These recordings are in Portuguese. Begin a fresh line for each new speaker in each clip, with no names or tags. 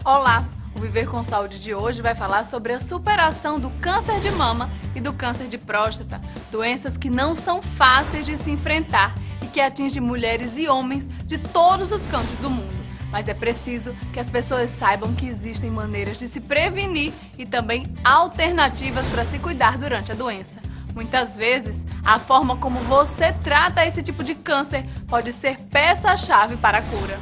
Olá! O Viver com Saúde de hoje vai falar sobre a superação do câncer de mama e do câncer de próstata, doenças que não são fáceis de se enfrentar e que atingem mulheres e homens de todos os cantos do mundo. Mas é preciso que as pessoas saibam que existem maneiras de se prevenir e também alternativas para se cuidar durante a doença. Muitas vezes, a forma como você trata esse tipo de câncer pode ser peça-chave para a cura.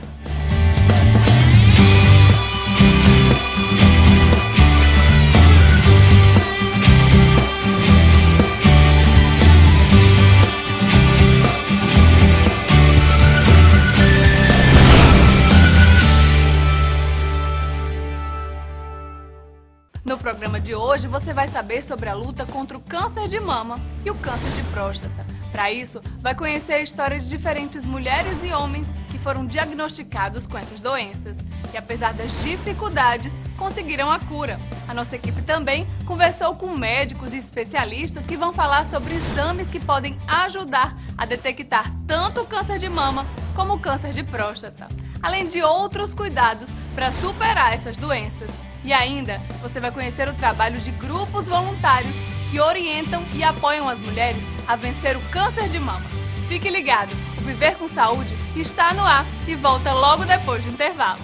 No programa de hoje, você vai saber sobre a luta contra o câncer de mama e o câncer de próstata. Para isso, vai conhecer a história de diferentes mulheres e homens que foram diagnosticados com essas doenças e, apesar das dificuldades, conseguiram a cura. A nossa equipe também conversou com médicos e especialistas que vão falar sobre exames que podem ajudar a detectar tanto o câncer de mama como o câncer de próstata, além de outros cuidados para superar essas doenças. E ainda, você vai conhecer o trabalho de grupos voluntários que orientam e apoiam as mulheres a vencer o câncer de mama. Fique ligado, o Viver com Saúde está no ar e volta logo depois do intervalo.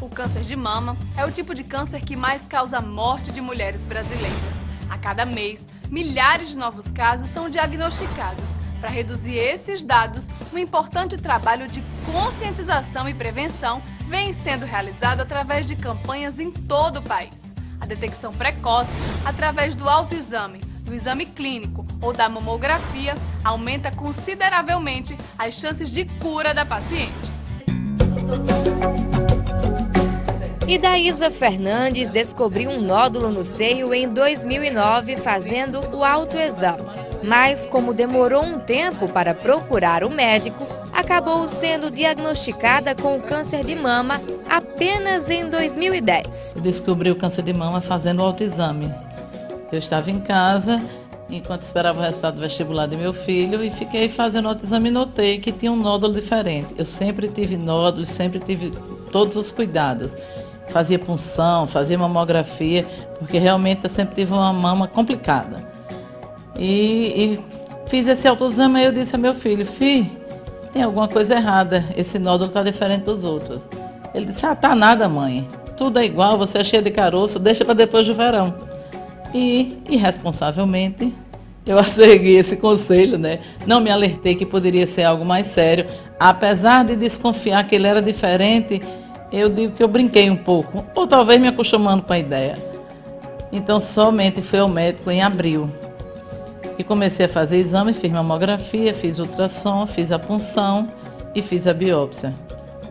O câncer de mama é o tipo de câncer que mais causa a morte de mulheres brasileiras. A cada mês, milhares de novos casos são diagnosticados. Para reduzir esses dados, um importante trabalho de conscientização e prevenção vem sendo realizado através de campanhas em todo o país. A detecção precoce, através do autoexame, do exame clínico ou da mamografia, aumenta consideravelmente as chances de cura da paciente.
Idaísa Fernandes descobriu um nódulo no seio em 2009 fazendo o autoexame. Mas, como demorou um tempo para procurar o médico, acabou sendo diagnosticada com câncer de mama apenas em 2010.
Eu descobri o câncer de mama fazendo o autoexame. Eu estava em casa, enquanto esperava o resultado do vestibular de meu filho, e fiquei fazendo o autoexame e notei que tinha um nódulo diferente. Eu sempre tive nódulos, sempre tive todos os cuidados. Fazia punção, fazia mamografia, porque realmente eu sempre tive uma mama complicada. E fiz esse autoexame e eu disse ao meu filho: "Filho, tem alguma coisa errada, esse nódulo está diferente dos outros." Ele disse: "Ah, tá nada, mãe, tudo é igual, você é cheia de caroço, deixa para depois do verão." E, irresponsavelmente, eu segui esse conselho, né? Não me alertei que poderia ser algo mais sério. Apesar de desconfiar que ele era diferente, eu digo que eu brinquei um pouco, ou talvez me acostumando com a ideia. Então, somente fui ao médico em abril. E comecei a fazer exame, fiz mamografia, fiz ultrassom, fiz a punção e fiz a biópsia.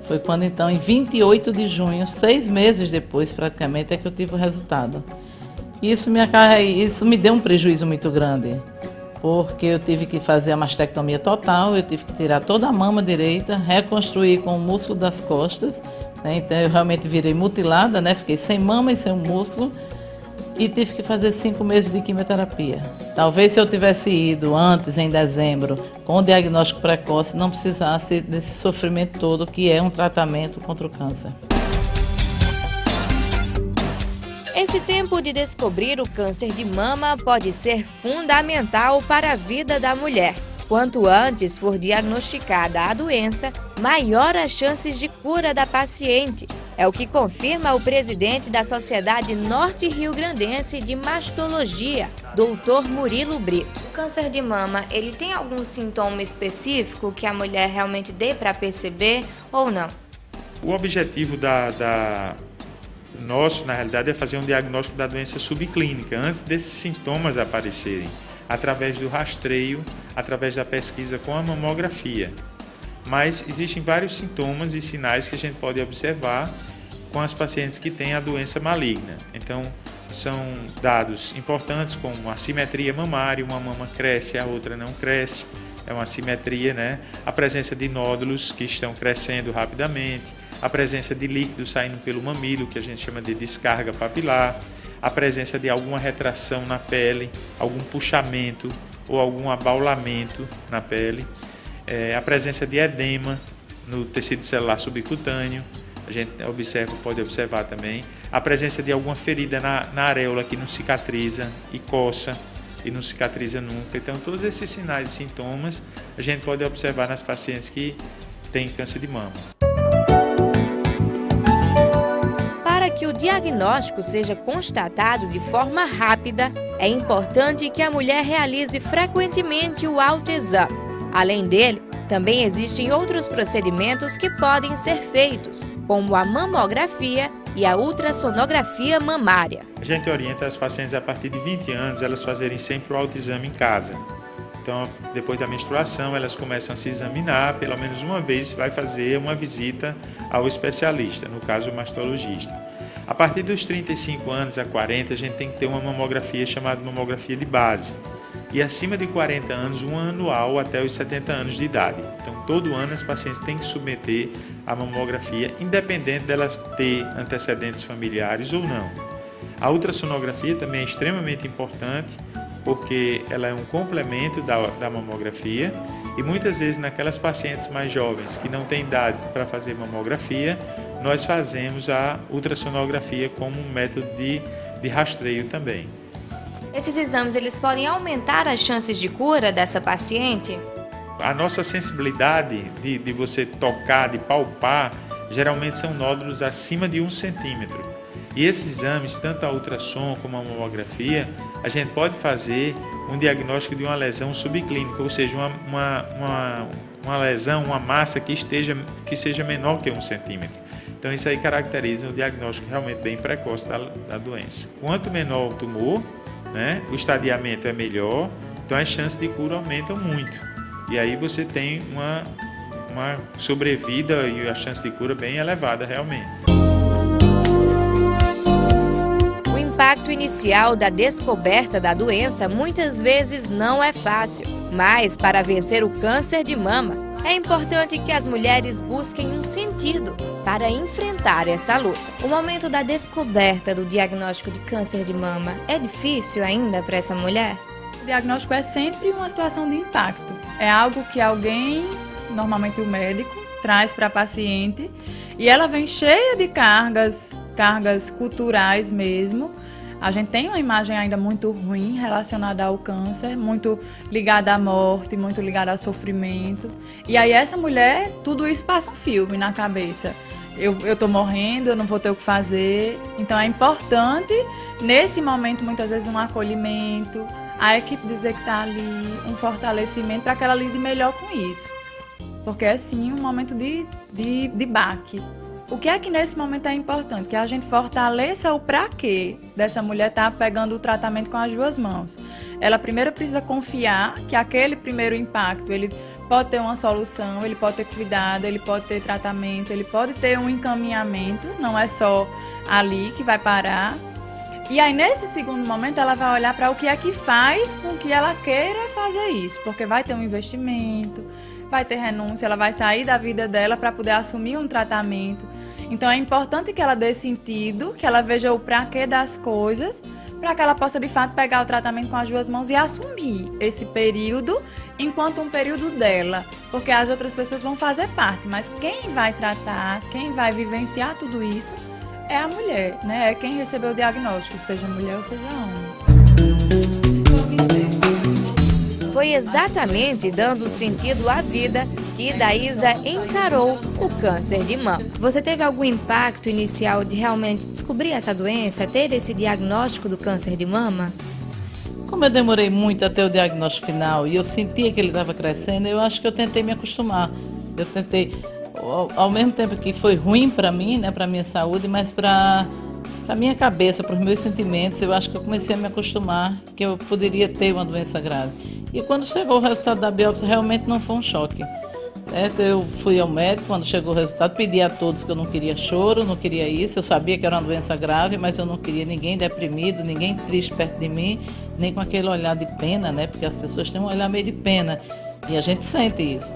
Foi quando, então, em 28 de junho, 6 meses depois, praticamente, é que eu tive o resultado. Isso me deu um prejuízo muito grande, porque eu tive que fazer a mastectomia total, eu tive que tirar toda a mama direita, reconstruir com o músculo das costas, né? Então eu realmente virei mutilada, né? Fiquei sem mama e sem o músculo, e tive que fazer 5 meses de quimioterapia. Talvez se eu tivesse ido antes, em dezembro, com o diagnóstico precoce, não precisasse desse sofrimento todo que é um tratamento contra o câncer.
Esse tempo de descobrir o câncer de mama pode ser fundamental para a vida da mulher. Quanto antes for diagnosticada a doença, maior as chances de cura da paciente. É o que confirma o presidente da Sociedade Norte-Riograndense de Mastologia, Dr. Murilo Brito.
O câncer de mama, ele tem algum sintoma específico que a mulher realmente dê para perceber ou não?
O objetivo nosso, na realidade, é fazer um diagnóstico da doença subclínica, antes desses sintomas aparecerem, através do rastreio, através da pesquisa com a mamografia. Mas existem vários sintomas e sinais que a gente pode observar com as pacientes que têm a doença maligna. Então, são dados importantes como assimetria mamária, uma mama cresce, a outra não cresce, é uma assimetria, né? A presença de nódulos que estão crescendo rapidamente, a presença de líquido saindo pelo mamilo, que a gente chama de descarga papilar, a presença de alguma retração na pele, algum puxamento ou algum abaulamento na pele, a presença de edema no tecido celular subcutâneo, a gente pode observar também, a presença de alguma ferida na areola que não cicatriza e coça e não cicatriza nunca. Então, todos esses sinais e sintomas a gente pode observar nas pacientes que têm câncer de mama.
Para que o diagnóstico seja constatado de forma rápida, é importante que a mulher realize frequentemente o autoexame. Além dele, também existem outros procedimentos que podem ser feitos, como a mamografia e a ultrassonografia mamária.
A gente orienta as pacientes a partir de 20 anos elas fazerem sempre o autoexame em casa. Então, depois da menstruação, elas começam a se examinar, pelo menos uma vez vai fazer uma visita ao especialista, no caso o mastologista. A partir dos 35 anos a 40, a gente tem que ter uma mamografia chamada mamografia de base. E acima de 40 anos, uma anual até os 70 anos de idade. Então, todo ano as pacientes têm que submeter a mamografia, independente delas ter antecedentes familiares ou não. A ultrassonografia também é extremamente importante, porque ela é um complemento da mamografia e muitas vezes naquelas pacientes mais jovens que não têm idade para fazer mamografia, nós fazemos a ultrassonografia como um método de rastreio também.
Esses exames, eles podem aumentar as chances de cura dessa paciente?
A nossa sensibilidade de você tocar, de palpar, geralmente são nódulos acima de 1 centímetro. E esses exames, tanto a ultrassom como a mamografia, a gente pode fazer um diagnóstico de uma lesão subclínica, ou seja, uma lesão, uma massa que seja menor que 1 centímetro. Então isso aí caracteriza um diagnóstico realmente bem precoce da doença. Quanto menor o tumor, o estadiamento é melhor, então as chances de cura aumentam muito. E aí você tem uma sobrevida e a chance de cura bem elevada realmente.
O impacto inicial da descoberta da doença muitas vezes não é fácil, mas para vencer o câncer de mama, é importante que as mulheres busquem um sentido para enfrentar essa luta.
O momento da descoberta do diagnóstico de câncer de mama é difícil ainda para essa mulher?
O diagnóstico é sempre uma situação de impacto. É algo que alguém, normalmente o médico, traz para a paciente e ela vem cheia de cargas culturais mesmo. A gente tem uma imagem ainda muito ruim relacionada ao câncer, muito ligada à morte, muito ligada ao sofrimento. E aí essa mulher, tudo isso passa um filme na cabeça. Eu tô morrendo, eu não vou ter o que fazer. Então é importante, nesse momento, muitas vezes, um acolhimento, a equipe dizer que está ali, um fortalecimento para que ela lide melhor com isso. Porque é sim um momento de baque. O que é que nesse momento é importante? Que a gente fortaleça o pra quê dessa mulher estar pegando o tratamento com as duas mãos. Ela primeiro precisa confiar que aquele primeiro impacto, ele pode ter uma solução, ele pode ter cuidado, ele pode ter tratamento, ele pode ter um encaminhamento, não é só ali que vai parar. E aí, nesse segundo momento, ela vai olhar para o que é que faz com que ela queira fazer isso, porque vai ter um investimento, vai ter renúncia, ela vai sair da vida dela para poder assumir um tratamento. Então é importante que ela dê sentido, que ela veja o pra quê das coisas, para que ela possa de fato pegar o tratamento com as duas mãos e assumir esse período enquanto um período dela, porque as outras pessoas vão fazer parte, mas quem vai tratar, quem vai vivenciar tudo isso é a mulher, né? É quem recebeu o diagnóstico, seja mulher ou seja homem.
Foi exatamente dando sentido à vida que Daísa encarou o câncer de mama.
Você teve algum impacto inicial de realmente descobrir essa doença, ter esse diagnóstico do câncer de mama?
Como eu demorei muito até o diagnóstico final e eu sentia que ele estava crescendo, eu acho que eu tentei me acostumar. Eu tentei, ao mesmo tempo que foi ruim para mim, né, para a minha saúde, mas para a minha cabeça, para os meus sentimentos, eu acho que eu comecei a me acostumar que eu poderia ter uma doença grave. E quando chegou o resultado da biópsia, realmente não foi um choque. Eu fui ao médico, quando chegou o resultado, pedi a todos que eu não queria choro, não queria isso. Eu sabia que era uma doença grave, mas eu não queria ninguém deprimido, ninguém triste perto de mim, nem com aquele olhar de pena, né? Porque as pessoas têm um olhar meio de pena. E a gente sente isso.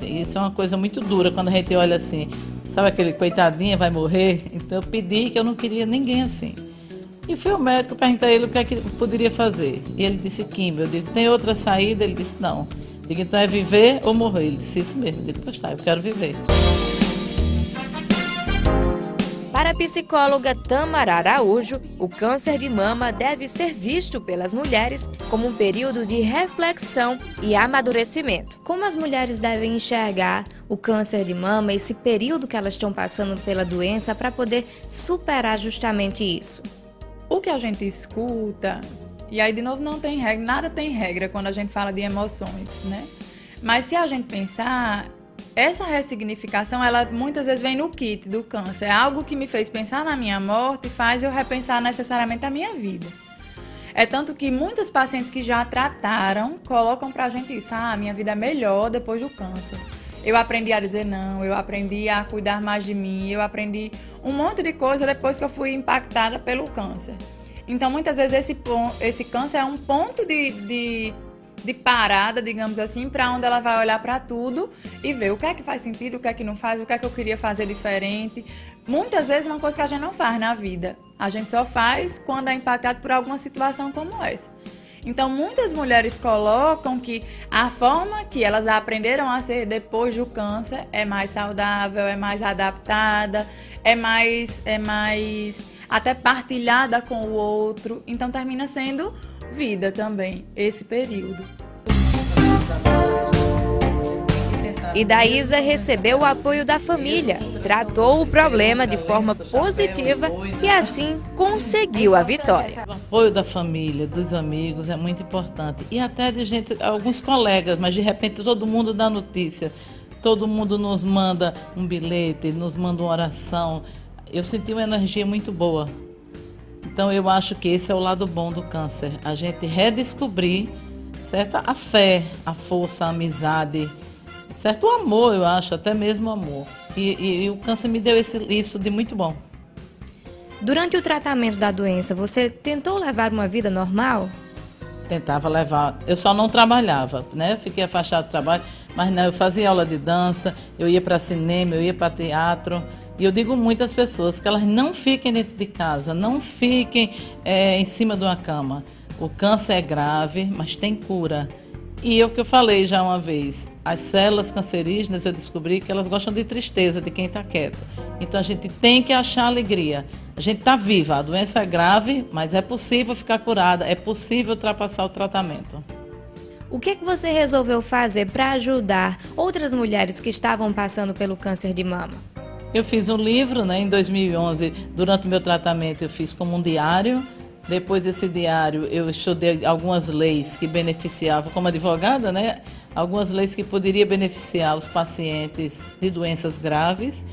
Isso é uma coisa muito dura quando a gente olha assim, sabe aquele coitadinha vai morrer? Então eu pedi que eu não queria ninguém assim. E fui ao médico, perguntei a ele o que é que poderia fazer. E ele disse químio. Eu digo, tem outra saída? Ele disse, não. Eu digo, então é viver ou morrer? Ele disse, isso mesmo. Eu digo, pois tá, eu quero viver.
Para a psicóloga Tamara Araújo, o câncer de mama deve ser visto pelas mulheres como um período de reflexão e amadurecimento. Como as mulheres devem enxergar o câncer de mama, esse período que elas estão passando pela doença, para poder superar justamente isso?
O que a gente escuta, e aí de novo não tem regra, nada tem regra quando a gente fala de emoções, né? Mas se a gente pensar, essa ressignificação, ela muitas vezes vem no kit do câncer. É algo que me fez pensar na minha morte e faz eu repensar necessariamente a minha vida. É tanto que muitas pacientes que já trataram colocam pra gente isso. Ah, minha vida é melhor depois do câncer. Eu aprendi a dizer não, eu aprendi a cuidar mais de mim, eu aprendi um monte de coisa depois que eu fui impactada pelo câncer. Então, muitas vezes, esse câncer é um ponto de parada, digamos assim, para onde ela vai olhar para tudo e ver o que é que faz sentido, o que é que não faz, o que é que eu queria fazer diferente. Muitas vezes, uma coisa que a gente não faz na vida, a gente só faz quando é impactado por alguma situação como essa. Então, muitas mulheres colocam que a forma que elas aprenderam a ser depois do câncer é mais saudável, é mais adaptada, é mais até partilhada com o outro. Então, termina sendo vida também, esse período.
Idaísa recebeu o apoio da família, tratou o problema de forma positiva e assim conseguiu a vitória.
O apoio da família, dos amigos é muito importante e até de gente, alguns colegas, mas de repente todo mundo dá notícia, todo mundo nos manda um bilhete, nos manda uma oração. Eu senti uma energia muito boa. Então eu acho que esse é o lado bom do câncer, a gente redescobrir, certo? A fé, a força, a amizade, certo? O amor, eu acho, até mesmo o amor. E o câncer me deu isso de muito bom.
Durante o tratamento da doença, você tentou levar uma vida normal?
Tentava levar, eu só não trabalhava, né? Eu fiquei afastado do trabalho, mas não, eu fazia aula de dança, eu ia para cinema, eu ia para teatro. E eu digo muitas pessoas que elas não fiquem dentro de casa, não fiquem em cima de uma cama. O câncer é grave, mas tem cura. E o que eu falei já uma vez, as células cancerígenas, eu descobri que elas gostam de tristeza, de quem está quieto. Então a gente tem que achar alegria. A gente está viva, a doença é grave, mas é possível ficar curada, é possível ultrapassar o tratamento.
O que você resolveu fazer para ajudar outras mulheres que estavam passando pelo câncer de mama?
Eu fiz um livro, né, em 2011, durante o meu tratamento eu fiz como um diário. Depois desse diário eu estudei algumas leis que beneficiavam, como advogada, né, algumas leis que poderiam beneficiar os pacientes de doenças graves.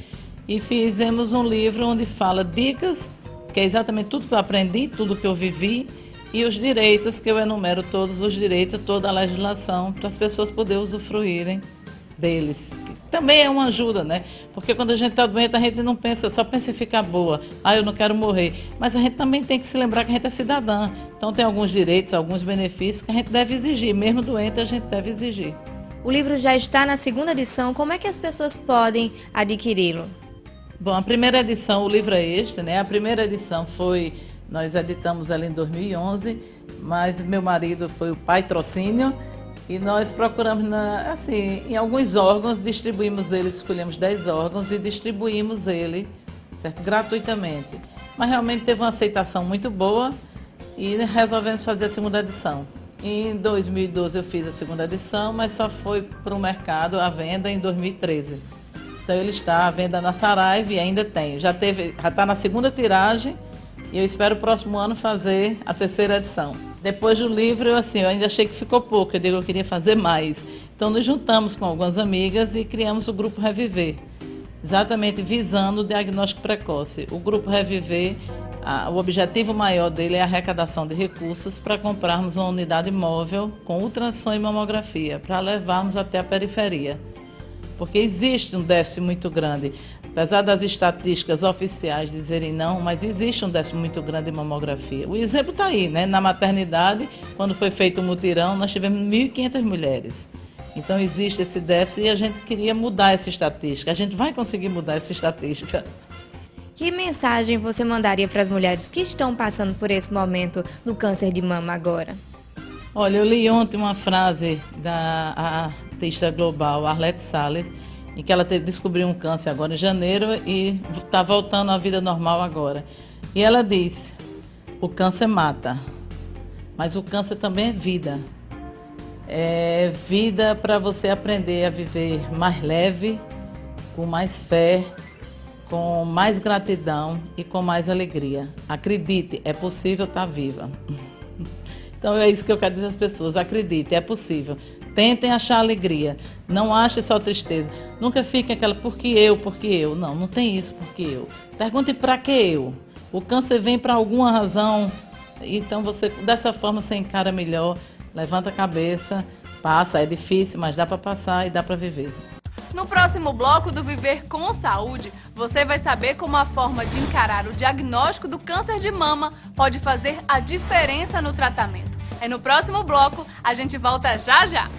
E fizemos um livro onde fala dicas, que é exatamente tudo que eu aprendi, tudo que eu vivi, e os direitos, que eu enumero todos os direitos, toda a legislação, para as pessoas poderem usufruírem deles. Também é uma ajuda, né? Porque quando a gente está doente, a gente não pensa, só pensa em ficar boa. Ah, eu não quero morrer. Mas a gente também tem que se lembrar que a gente é cidadã. Então tem alguns direitos, alguns benefícios que a gente deve exigir. Mesmo doente, a gente deve exigir.
O livro já está na segunda edição. Como é que as pessoas podem adquiri-lo?
Bom, a primeira edição, o livro é este, né? A primeira edição nós editamos ela em 2011, mas meu marido foi o patrocínio. E nós procuramos, em alguns órgãos, distribuímos ele, escolhemos 10 órgãos e distribuímos ele, certo? Gratuitamente. Mas realmente teve uma aceitação muito boa e resolvemos fazer a segunda edição. Em 2012 eu fiz a segunda edição, mas só foi para o mercado à venda em 2013. Então ele está à venda na Saraiva e ainda tem. Já está na segunda tiragem e eu espero o próximo ano fazer a terceira edição. Depois do livro, eu ainda achei que ficou pouco, eu queria fazer mais. Então, nos juntamos com algumas amigas e criamos o Grupo Reviver, exatamente visando o diagnóstico precoce. O Grupo Reviver, o objetivo maior dele é a arrecadação de recursos para comprarmos uma unidade móvel com ultrassom e mamografia, para levarmos até a periferia. Porque existe um déficit muito grande. Apesar das estatísticas oficiais dizerem não, mas existe um déficit muito grande de mamografia. O exemplo está aí, né? Na maternidade, quando foi feito o mutirão, nós tivemos 1.500 mulheres. Então existe esse déficit e a gente queria mudar essa estatística. A gente vai conseguir mudar essa estatística.
Que mensagem você mandaria para as mulheres que estão passando por esse momento do câncer de mama agora?
Olha, eu li ontem uma frase da artista global Arlette Salles, em que ela descobriu um câncer agora em janeiro e está voltando à vida normal agora. E ela diz: o câncer mata, mas o câncer também é vida. É vida para você aprender a viver mais leve, com mais fé, com mais gratidão e com mais alegria. Acredite, é possível estar viva. Então é isso que eu quero dizer às pessoas: acredite, é possível. Tentem achar alegria, não ache só tristeza. Nunca fique aquela porque eu. Não tem isso porque eu. Pergunte para que eu. O câncer vem para alguma razão, então você dessa forma você encara melhor, levanta a cabeça, passa, é difícil, mas dá para passar e dá para viver.
No próximo bloco do Viver com Saúde, você vai saber como a forma de encarar o diagnóstico do câncer de mama pode fazer a diferença no tratamento. É no próximo bloco, a gente volta já já!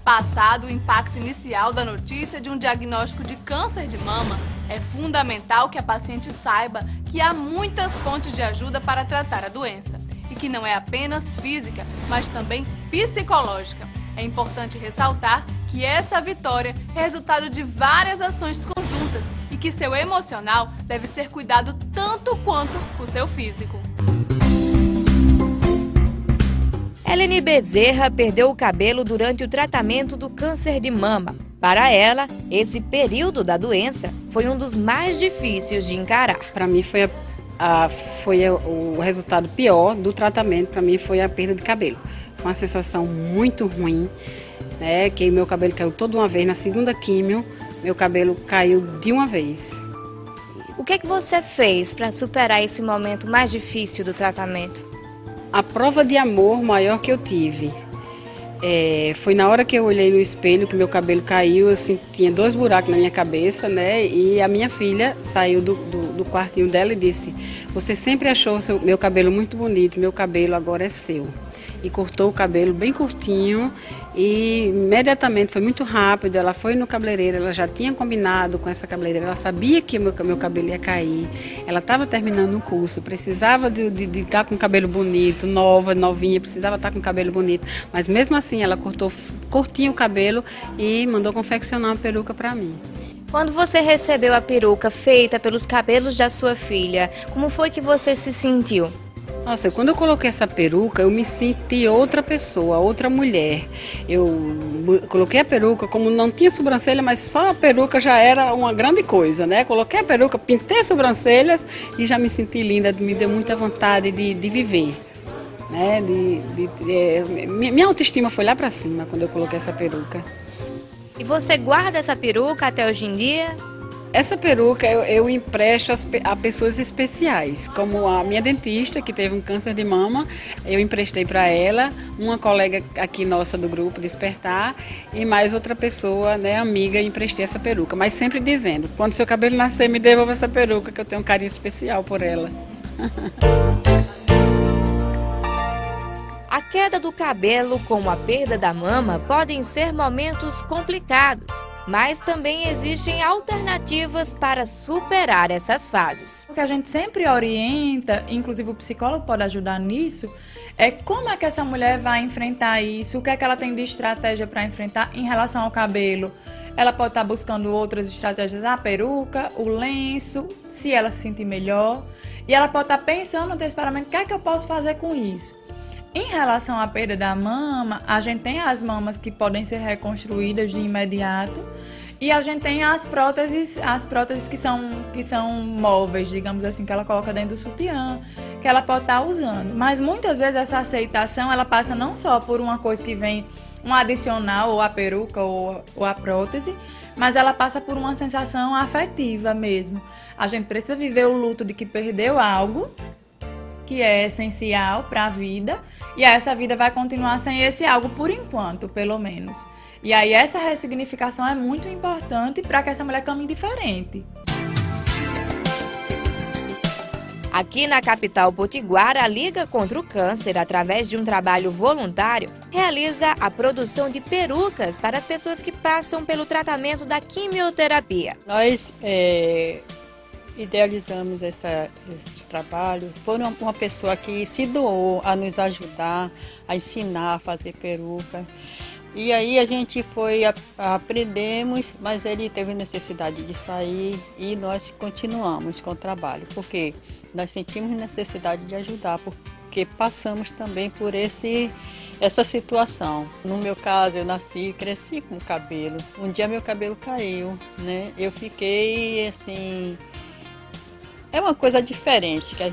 Passado o impacto inicial da notícia de um diagnóstico de câncer de mama, é fundamental que a paciente saiba que há muitas fontes de ajuda para tratar a doença e que não é apenas física, mas também psicológica. É importante ressaltar que essa vitória é resultado de várias ações conjuntas e que seu emocional deve ser cuidado tanto quanto o seu físico.
Eleni Bezerra perdeu o cabelo durante o tratamento do câncer de mama. Para ela, esse período da doença foi um dos mais difíceis de encarar.
Para mim foi o resultado pior do tratamento, para mim foi a perda de cabelo. Foi uma sensação muito ruim, né? Que meu cabelo caiu toda uma vez. Na segunda químio, meu cabelo caiu de uma vez.
O que é que você fez para superar esse momento mais difícil do tratamento?
A prova de amor maior que eu tive foi na hora que eu olhei no espelho que meu cabelo caiu, assim, tinha 2 buracos na minha cabeça, né? E a minha filha saiu do quartinho dela e disse: você sempre achou meu cabelo muito bonito, meu cabelo agora é seu. E cortou o cabelo bem curtinho e imediatamente, foi muito rápido, ela foi no cabeleireiro, ela já tinha combinado com essa cabeleireira, ela sabia que meu cabelo ia cair, ela estava terminando um curso, precisava de estar com o cabelo bonito, novinha, precisava estar com o cabelo bonito, mas mesmo assim ela cortou curtinho o cabelo e mandou confeccionar uma peruca para mim.
Quando você recebeu a peruca feita pelos cabelos da sua filha, como foi que você se sentiu?
Nossa, quando eu coloquei essa peruca, eu me senti outra pessoa, outra mulher. Eu coloquei a peruca, como não tinha sobrancelha, mas só a peruca já era uma grande coisa, né? Coloquei a peruca, pintei as sobrancelhas e já me senti linda, me deu muita vontade de viver, né? Minha autoestima foi lá pra cima quando eu coloquei essa peruca.
E você guarda essa peruca até hoje em dia?
Essa peruca eu empresto a pessoas especiais, como a minha dentista, que teve um câncer de mama, eu emprestei para ela, uma colega aqui nossa do grupo Despertar e mais outra pessoa, né, amiga, emprestei essa peruca, mas sempre dizendo: quando seu cabelo nascer, me devolva essa peruca, que eu tenho um carinho especial por ela.
A queda do cabelo com a perda da mama podem ser momentos complicados, mas também existem alternativas para superar essas fases.
O que a gente sempre orienta, inclusive o psicólogo pode ajudar nisso, é como é que essa mulher vai enfrentar isso, o que é que ela tem de estratégia para enfrentar em relação ao cabelo. Ela pode estar buscando outras estratégias, a peruca, o lenço, se ela se sentir melhor. E ela pode estar pensando antecipadamente, o que é que eu posso fazer com isso? Em relação à perda da mama, a gente tem as mamas que podem ser reconstruídas de imediato e a gente tem as próteses que são móveis, digamos assim, que ela coloca dentro do sutiã, que ela pode estar usando. Mas muitas vezes essa aceitação, ela passa não só por uma coisa que vem um adicional, ou a peruca ou a prótese, mas ela passa por uma sensação afetiva mesmo. A gente precisa viver o luto de que perdeu algo que é essencial para a vida, e essa vida vai continuar sem esse algo por enquanto, pelo menos. E aí essa ressignificação é muito importante para que essa mulher caminhe diferente.
Aqui na capital potiguara, a Liga contra o Câncer, através de um trabalho voluntário, realiza a produção de perucas para as pessoas que passam pelo tratamento da quimioterapia.
Nós idealizamos esses trabalhos. Foi uma pessoa que se doou a nos ajudar, a ensinar a fazer peruca. E aí a gente aprendemos, mas ele teve necessidade de sair e nós continuamos com o trabalho, porque nós sentimos necessidade de ajudar, porque passamos também por essa situação. No meu caso, eu nasci e cresci com o cabelo. Um dia meu cabelo caiu, né? Eu fiquei assim... É uma coisa diferente, que a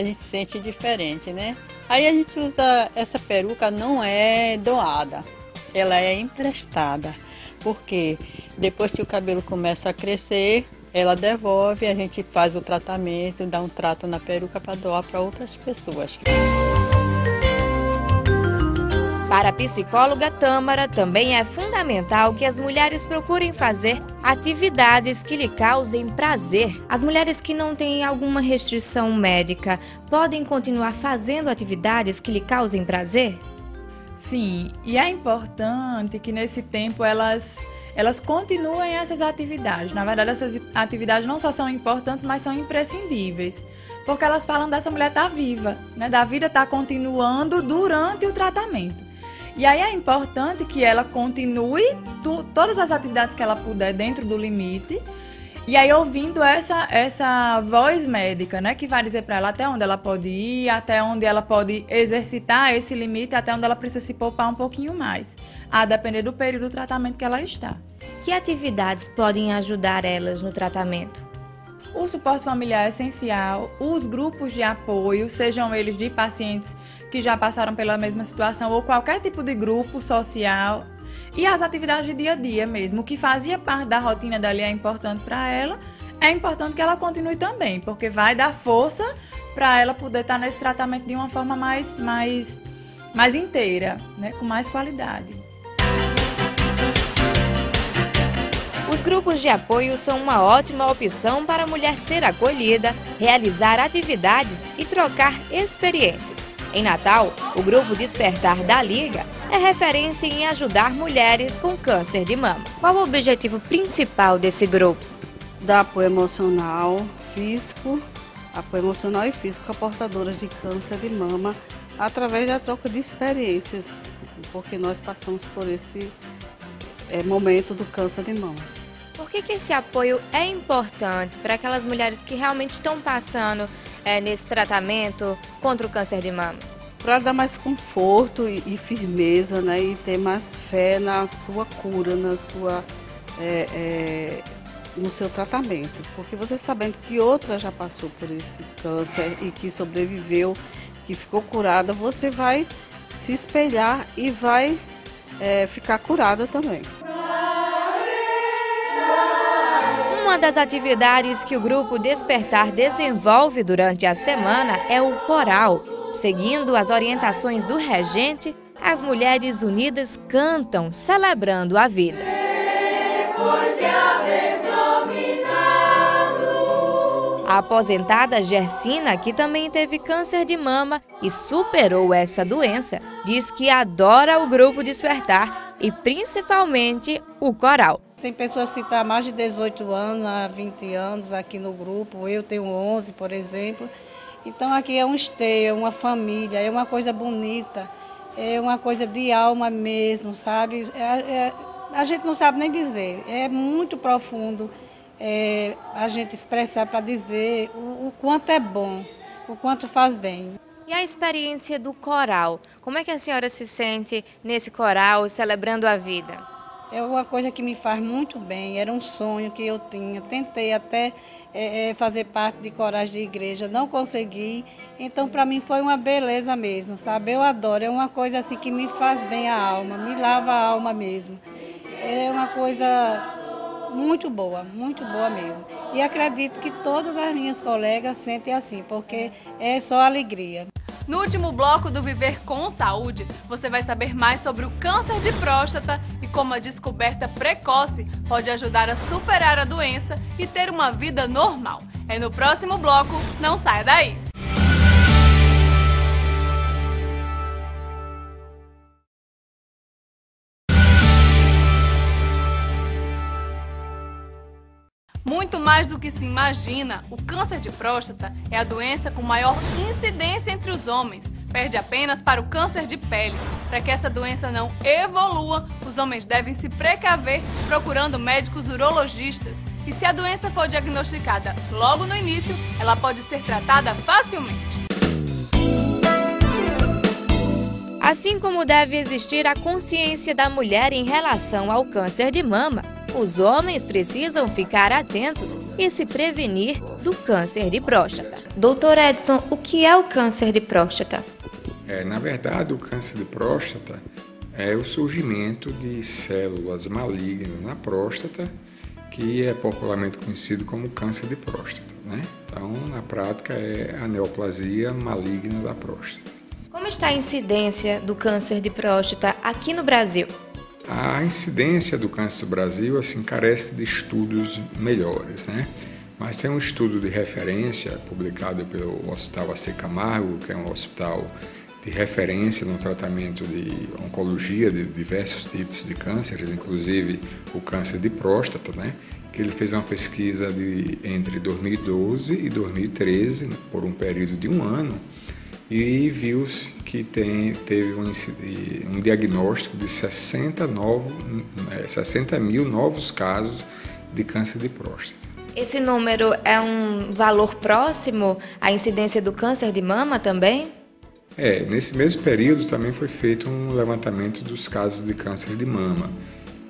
gente sente diferente, né? Aí a gente usa essa peruca, não é doada. Ela é emprestada, porque depois que o cabelo começa a crescer, ela devolve, a gente faz o tratamento, dá um trato na peruca para doar para outras pessoas.
Para a psicóloga Tâmara, também é fundamental que as mulheres procurem fazer atividades que lhe causem prazer. As mulheres que não têm alguma restrição médica podem continuar fazendo atividades que lhe causem prazer?
Sim, e é importante que nesse tempo elas continuem essas atividades. Na verdade, essas atividades não só são importantes, mas são imprescindíveis. Porque elas falam dessa mulher estar viva, né? Da vida estar continuando durante o tratamento. E aí é importante que ela continue todas as atividades que ela puder dentro do limite. E aí ouvindo essa voz médica, né, que vai dizer para ela até onde ela pode ir, até onde ela pode exercitar esse limite, até onde ela precisa se poupar um pouquinho mais, a depender do período do tratamento que ela está.
Que atividades podem ajudar elas no tratamento?
O suporte familiar é essencial, os grupos de apoio, sejam eles de pacientes que já passaram pela mesma situação ou qualquer tipo de grupo social, e as atividades de dia a dia mesmo, o que fazia parte da rotina dali é importante para ela, é importante que ela continue também, porque vai dar força para ela poder estar nesse tratamento de uma forma mais inteira, né, com mais qualidade.
Os grupos de apoio são uma ótima opção para a mulher ser acolhida, realizar atividades e trocar experiências. Em Natal, o Grupo Despertar da Liga é referência em ajudar mulheres com câncer de mama.
Qual o objetivo principal desse grupo?
Dar apoio emocional, físico, a portadoras de câncer de mama, através da troca de experiências, porque nós passamos por esse momento do câncer de mama.
Por que esse apoio é importante para aquelas mulheres que realmente estão passando nesse tratamento contra o câncer de mama?
Para dar mais conforto e firmeza, né, e ter mais fé na sua cura, no seu tratamento. Porque você sabendo que outra já passou por esse câncer e que sobreviveu, que ficou curada, você vai se espelhar e vai ficar curada também.
Uma das atividades que o Grupo Despertar desenvolve durante a semana é o coral. Seguindo as orientações do regente, as mulheres unidas cantam, celebrando a vida. A aposentada Gersina, que também teve câncer de mama e superou essa doença, diz que adora o Grupo Despertar e principalmente o coral.
Tem pessoas que estão há mais de 18 anos, há 20 anos aqui no grupo, eu tenho 11, por exemplo. Então aqui é um esteio, é uma família, é uma coisa bonita, é uma coisa de alma mesmo, sabe? A gente não sabe nem dizer, é muito profundo a gente expressar para dizer o quanto é bom, o quanto faz bem.
E a experiência do coral? Como é que a senhora se sente nesse coral, celebrando a vida?
É uma coisa que me faz muito bem, era um sonho que eu tinha. Tentei até fazer parte de corais de igreja, não consegui. Então, para mim, foi uma beleza mesmo, sabe? Eu adoro, é uma coisa assim que me faz bem a alma, me lava a alma mesmo. É uma coisa muito boa mesmo. E acredito que todas as minhas colegas sentem assim, porque é só alegria.
No último bloco do Viver com Saúde, você vai saber mais sobre o câncer de próstata e como a descoberta precoce pode ajudar a superar a doença e ter uma vida normal. É no próximo bloco, não saia daí! Muito mais do que se imagina, o câncer de próstata é a doença com maior incidência entre os homens. Perde apenas para o câncer de pele. Para que essa doença não evolua, os homens devem se precaver procurando médicos urologistas. E se a doença for diagnosticada logo no início, ela pode ser tratada facilmente.
Assim como deve existir a consciência da mulher em relação ao câncer de mama, os homens precisam ficar atentos e se prevenir do câncer de próstata. Doutor Edson, o que é o câncer de próstata?
Na verdade, o câncer de próstata é o surgimento de células malignas na próstata, que é popularmente conhecido como câncer de próstata, né? Então, na prática, é a neoplasia maligna da próstata.
Como está a incidência do câncer de próstata aqui no Brasil?
A incidência do câncer do Brasil carece de estudos melhores, né? Mas tem um estudo de referência publicado pelo Hospital AC Camargo, que é um hospital de referência no tratamento de oncologia de diversos tipos de cânceres, inclusive o câncer de próstata, né? Que ele fez uma pesquisa entre 2012 e 2013, por um período de um ano, e viu-se que teve um diagnóstico de 60 mil novos casos de câncer de próstata.
Esse número é um valor próximo à incidência do câncer de mama também?
Nesse mesmo período também foi feito um levantamento dos casos de câncer de mama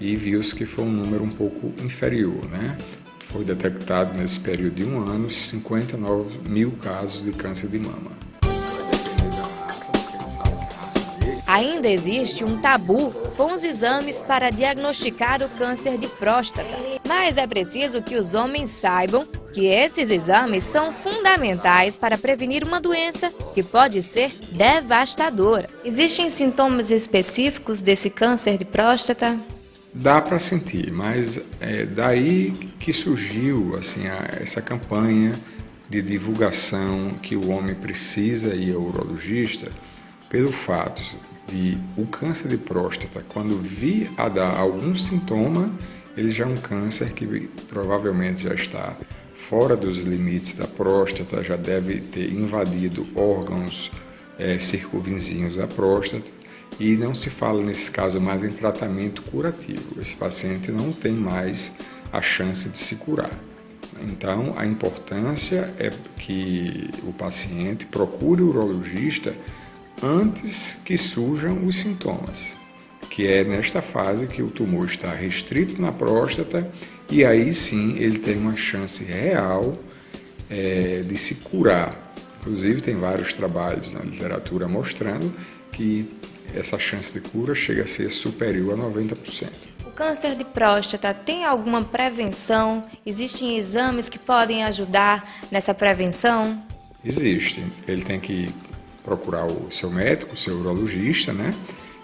e viu-se que foi um número um pouco inferior, né? Foi detectado nesse período de um ano 59 mil casos de câncer de mama.
Ainda existe um tabu com os exames para diagnosticar o câncer de próstata. Mas é preciso que os homens saibam que esses exames são fundamentais para prevenir uma doença que pode ser devastadora.
Existem sintomas específicos desse câncer de próstata?
Dá para sentir, mas é daí que surgiu essa campanha de divulgação que o homem precisa ir ao urologista, pelo fato de o câncer de próstata, quando vir a dar algum sintoma, ele já é um câncer que provavelmente já está fora dos limites da próstata, já deve ter invadido órgãos circunvizinhos da próstata, e não se fala nesse caso mais em tratamento curativo. Esse paciente não tem mais a chance de se curar. Então, a importância é que o paciente procure o urologista antes que surjam os sintomas, que é nesta fase que o tumor está restrito na próstata e aí sim ele tem uma chance real de se curar. Inclusive tem vários trabalhos na literatura mostrando que essa chance de cura chega a ser superior a 90%.
O câncer de próstata tem alguma prevenção? Existem exames que podem ajudar nessa prevenção?
Existe. Ele tem que procurar o seu médico, o seu urologista, né?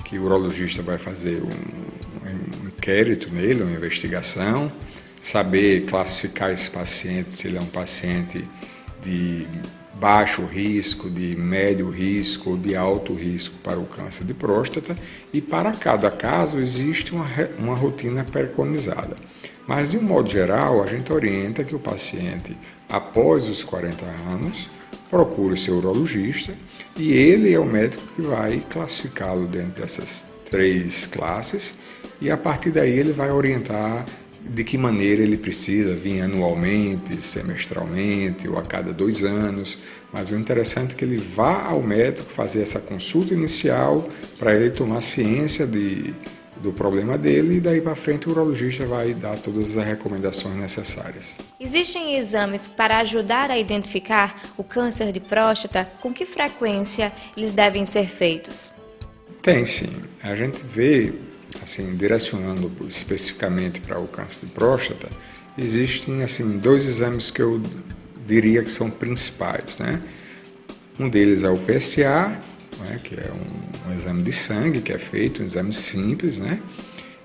Que o urologista vai fazer um inquérito nele, uma investigação, saber classificar esse paciente, se ele é um paciente de baixo risco, de médio risco ou de alto risco para o câncer de próstata, e para cada caso existe uma rotina preconizada. Mas, de um modo geral, a gente orienta que o paciente, após os 40 anos, procure o seu urologista e ele é o médico que vai classificá-lo dentro dessas 3 classes e a partir daí ele vai orientar de que maneira ele precisa vir anualmente, semestralmente ou a cada 2 anos. Mas o interessante é que ele vá ao médico fazer essa consulta inicial para ele tomar ciência do problema dele e daí para frente o urologista vai dar todas as recomendações necessárias.
Existem exames para ajudar a identificar o câncer de próstata? Com que frequência eles devem ser feitos?
Tem sim. A gente vê, direcionando especificamente para o câncer de próstata, existem 2 exames que eu diria que são principais, né? Um deles é o PSA, né, que é um exame de sangue que é feito, um exame simples, né?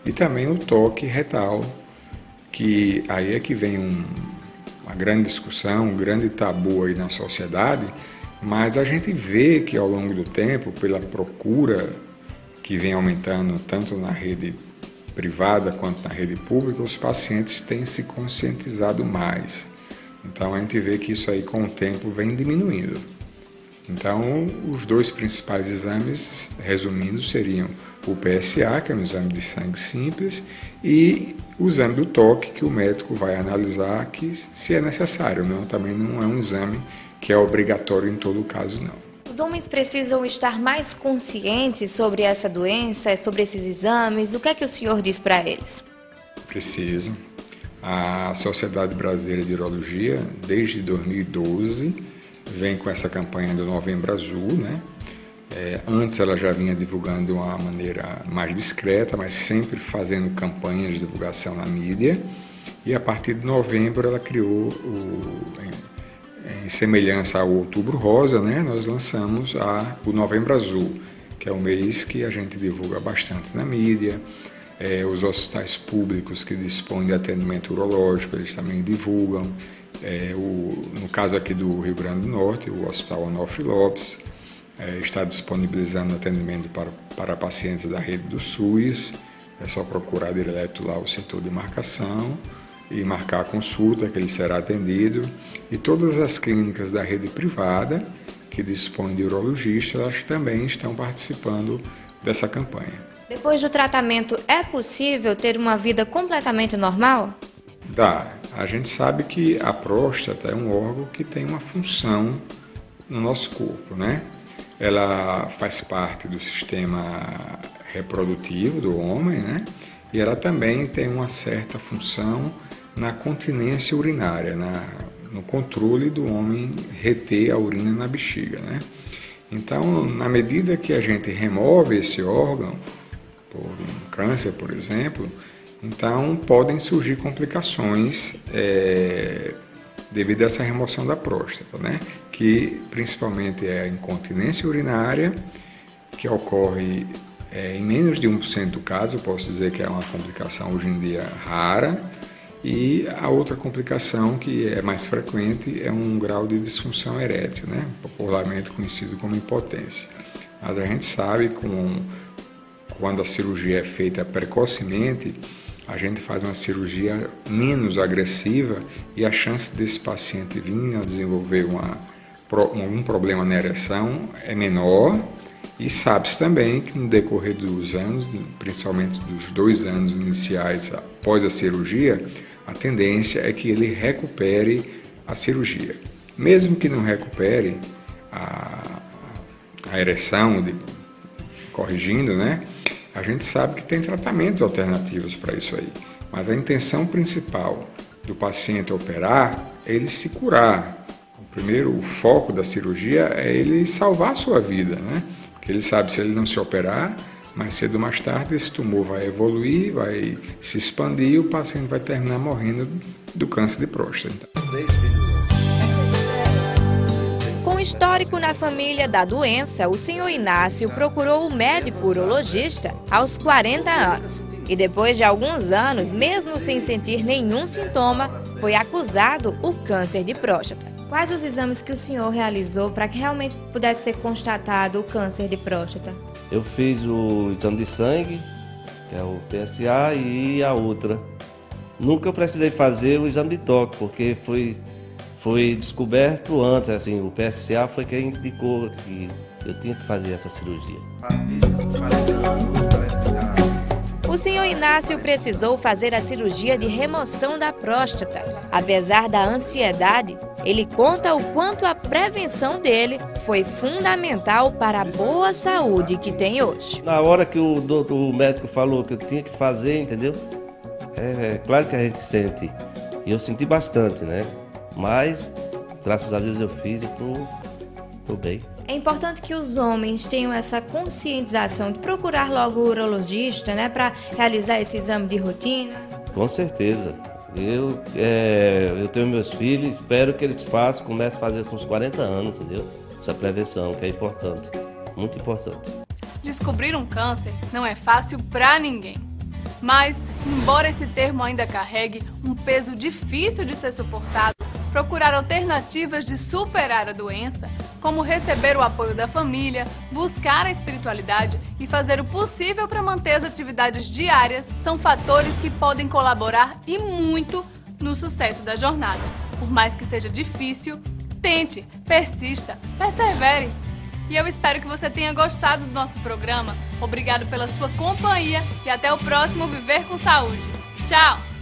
E também o toque retal, que aí é que vem uma grande discussão, um grande tabu aí na sociedade, mas a gente vê que ao longo do tempo, pela procura que vem aumentando tanto na rede privada quanto na rede pública, os pacientes têm se conscientizado mais. Então a gente vê que isso aí com o tempo vem diminuindo. Então os dois principais exames, resumindo, seriam o PSA, que é um exame de sangue simples, e o exame do toque, que o médico vai analisar que se é necessário. Não, também não é um exame que é obrigatório em todo caso, não.
Os homens precisam estar mais conscientes sobre essa doença, sobre esses exames. O que é que o senhor diz para eles?
Precisam. A Sociedade Brasileira de Urologia, desde 2012, vem com essa campanha do Novembro Azul, né? Antes ela já vinha divulgando de uma maneira mais discreta, mas sempre fazendo campanhas de divulgação na mídia. E a partir de novembro ela criou, em semelhança ao Outubro Rosa, né? Nós lançamos o Novembro Azul, que é um mês que a gente divulga bastante na mídia. Os hospitais públicos que dispõem de atendimento urológico, eles também divulgam. No caso aqui do Rio Grande do Norte, o Hospital Onofre Lopes está disponibilizando atendimento para pacientes da rede do SUS. É só procurar direto lá o setor de marcação e marcar a consulta, que ele será atendido. E todas as clínicas da rede privada que dispõem de urologista, elas também estão participando dessa campanha.
Depois do tratamento, é possível ter uma vida completamente normal?
Dá. A gente sabe que a próstata é um órgão que tem uma função no nosso corpo, né? Ela faz parte do sistema reprodutivo do homem, né? E ela também tem uma certa função na continência urinária, no controle do homem reter a urina na bexiga, né? Então, na medida que a gente remove esse órgão, por um câncer, por exemplo, então podem surgir complicações devido a essa remoção da próstata, né? Que principalmente é a incontinência urinária, que ocorre em menos de 1% do caso, eu posso dizer que é uma complicação hoje em dia rara, e a outra complicação que é mais frequente é um grau de disfunção erétil, né? Popularmente conhecido como impotência. Mas a gente sabe quando a cirurgia é feita precocemente, a gente faz uma cirurgia menos agressiva e a chance desse paciente vir a desenvolver algum problema na ereção é menor. E sabe-se também que no decorrer dos anos, principalmente dos 2 anos iniciais após a cirurgia, a tendência é que ele recupere a cirurgia. Mesmo que não recupere a ereção, corrigindo, né? A gente sabe que tem tratamentos alternativos para isso aí, mas a intenção principal do paciente operar é ele se curar. O foco da cirurgia é ele salvar a sua vida, né? Porque ele sabe, se ele não se operar, mais cedo ou mais tarde esse tumor vai evoluir, vai se expandir e o paciente vai terminar morrendo do câncer de próstata.
Com histórico na família da doença, o senhor Inácio procurou o médico urologista aos 40 anos. E depois de alguns anos, mesmo sem sentir nenhum sintoma, foi acusado o câncer de próstata.
Quais os exames que o senhor realizou para que realmente pudesse ser constatado o câncer de próstata?
Eu fiz o exame de sangue, que é o PSA, e a outra. Nunca precisei fazer o exame de toque, porque foi descoberto antes, assim, o PSA foi quem indicou que eu tinha que fazer essa cirurgia.
O senhor Inácio precisou fazer a cirurgia de remoção da próstata. Apesar da ansiedade, ele conta o quanto a prevenção dele foi fundamental para a boa saúde que tem hoje.
Na hora que o médico falou que eu tinha que fazer, entendeu? É claro que a gente sente. E eu senti bastante, né? Mas, graças a Deus eu fiz e tô bem.
É importante que os homens tenham essa conscientização de procurar logo o urologista, né, para realizar esse exame de rotina.
Com certeza. Eu tenho meus filhos, espero que eles comecem a fazer com uns 40 anos, entendeu? essa prevenção, que é importante, muito importante.
Descobrir um câncer não é fácil para ninguém. Mas, embora esse termo ainda carregue um peso difícil de ser suportado, procurar alternativas de superar a doença, como receber o apoio da família, buscar a espiritualidade e fazer o possível para manter as atividades diárias, são fatores que podem colaborar e muito no sucesso da jornada. Por mais que seja difícil, tente, persista, persevere. E eu espero que você tenha gostado do nosso programa. Obrigado pela sua companhia e até o próximo Viver com Saúde. Tchau!